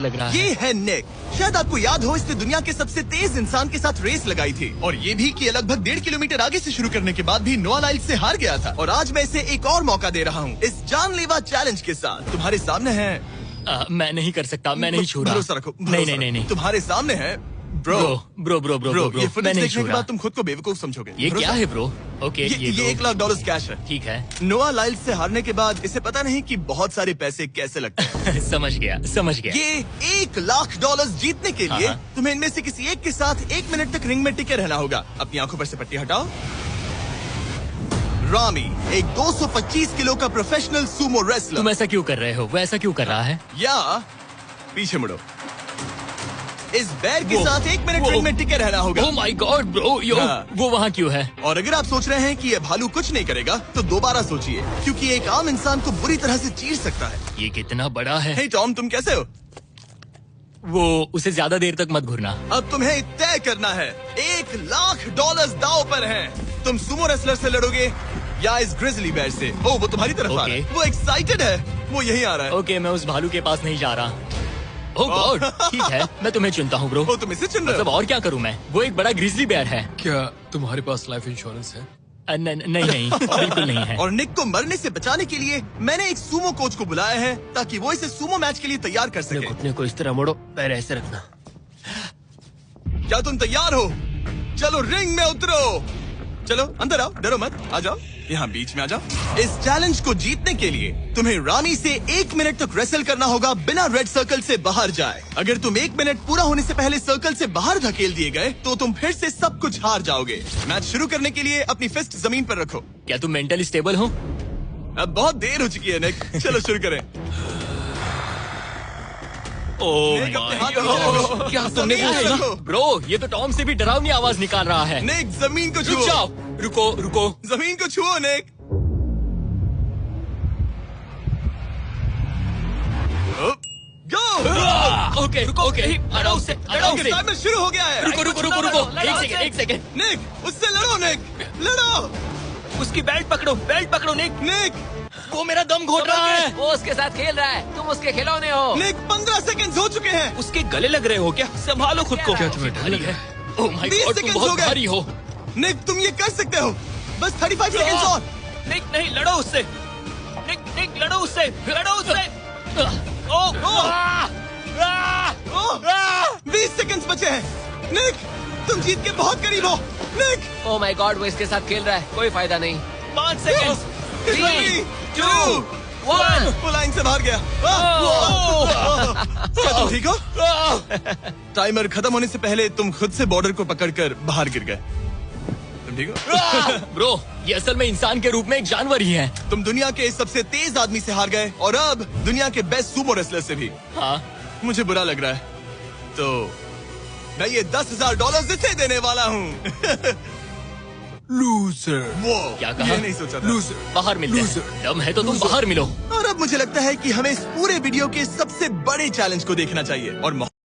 लग रहा ये है निक। शायद आपको याद हो, इसने दुनिया के सबसे तेज इंसान के साथ रेस लगाई थी, और ये भी कि लगभग 1.5 किलोमीटर आगे से शुरू करने के बाद भी नोआ लाइल्स से हार गया था। और आज मैं इसे एक और मौका दे रहा हूँ इस जानलेवा चैलेंज के साथ। तुम्हारे सामने है मैं नहीं कर सकता, मैं नहीं छू रहा। भरोसा रखो, नहीं। तुम्हारे सामने है ब्रो। ये फुटेज देखने के बाद तुम खुद को बेवकूफ समझोगे। ये क्या है ब्रो? ओके, ये $1 लाख कैश है। ठीक है। नोआ लाइल्स से हारने के बाद इसे पता नहीं कि बहुत सारे पैसे कैसे लगते हैं। समझ गया। ये $1 लाख जीतने के लिए तुम्हें इनमें से किसी एक के साथ 1 मिनट तक रिंग में टिके रहना होगा। अपनी आंखों पर से पट्टी हटाओ। रामी एक 225 किलो का प्रोफेशनल सूमो रेसलर। तुम ऐसा क्यों कर रहे हो? वो ऐसा क्यों कर रहा है? या पीछे मुड़ो। इस बैर के साथ 1 मिनट रिंग में टिके रहना होगा। ओह माय गॉड ब्रो, वो वहाँ क्यों है? और अगर आप सोच रहे हैं कि ये भालू कुछ नहीं करेगा, तो दोबारा सोचिए, क्योंकि एक आम इंसान को बुरी तरह से चीर सकता है। ये कितना बड़ा है? हे टॉम, तुम कैसे हो? वो उसे ज्यादा देर तक मत घूरना। अब तुम्हें तय करना है। $1 लाख दांव पर हैं। तुम सुमो रेसलर से लड़ोगे या इस ग्रिजली बेयर से? ओह, वो तुम्हारी तरफ आ रहा है। वो एक्साइटेड है, वो यहीं आ रहा है। ओके, मैं उस भालू के पास नहीं जा रहा। ओह गॉड, ठीक है, मैं तुम्हें चुनता हूँ ब्रो। तुम इसे चुन रहे हो? मतलब और क्या करूँ मैं? वो एक बड़ा ग्रिजली बेयर है। क्या तुम्हारे पास लाइफ इंश्योरेंस है? नहीं, बिल्कुल नहीं है। और निक को मरने से बचाने के लिए मैंने एक सूमो कोच को बुलाया है, ताकि वो इसे सूमो मैच के लिए तैयार कर सके। घुटने को इस तरह मोड़ो, पैर ऐसे रखना। क्या तुम तैयार हो? चलो रिंग में उतरो। चलो अंदर आओ, डरो मत, आ जाओ, यहाँ बीच में आ जाओ। इस चैलेंज को जीतने के लिए तुम्हें रामी से 1 मिनट तक रेसल करना होगा बिना रेड सर्कल से बाहर जाए। अगर तुम 1 मिनट पूरा होने से पहले सर्कल से बाहर धकेल दिए गए, तो तुम फिर से सब कुछ हार जाओगे। मैच शुरू करने के लिए अपनी फिस्ट जमीन पर रखो। क्या तुम मेंटली स्टेबल हो? अब बहुत देर हो चुकी है निक, चलो शुरू करें। क्या तुमने वो? ब्रो, ये तो टॉम से भी डरावनी आवाज निकाल रहा है। निक, जमीन को रुक छुओ। जाओ, रुको। जमीन को छुओ निक। गो। ओके, हटाओ उसे, हटाओ उसे। टाइमर शुरू हो गया है। रुको, एक सेकंड। निक, उससे लड़ो निक, लड़ो। उसकी बेल्ट पकड़ो निक। वो मेरा दम घोट रहा है। वो उसके साथ खेल रहा है, तुम उसके खिलौने हो। निक, 15 सेकंड हो चुके हैं। उसके गले लग रहे हो क्या? संभालो खुद को। क्या तुम्हें डर लग रहा है? ओह माय 20 गॉड, तुम सेकंड्स बहुत हो गए। भारी हो। निक, तुम ये कर सकते हो। बस 35 सेकंड्स और। निक, नहीं, लड़ो उससे। निक, लड़ो उससे। 20 सेकंड्स बचे हैं। निक, तुम जीत के बहुत करीब हो। निक, ओह माय गॉड, वो इसके साथ खेल रहा है, कोई फायदा नहीं। 5 सेकंड। 3, 2, 1। वो लाइन से बाहर गया। क्या तुम ठीक हो? टाइमर खत्म होने से पहले तुम खुद से बॉर्डर को पकड़कर बाहर गिर गए। तुम ठीक हो? ब्रो, ये असल में इंसान के रूप में एक जानवर ही है। तुम दुनिया के सबसे तेज आदमी से हार गए, और अब दुनिया के बेस्ट सूमो रेसलर से भी। हाँ, मुझे बुरा लग रहा है, तो मैं ये $10,000 इसे देने वाला हूँ। लूजर। वो क्या कहा? ये नहीं सोचा था। लूजर। बाहर मिलते हैं। Loser। दम है तो तुम बाहर मिलो। और अब मुझे लगता है कि हमें इस पूरे वीडियो के सबसे बड़े चैलेंज को देखना चाहिए, और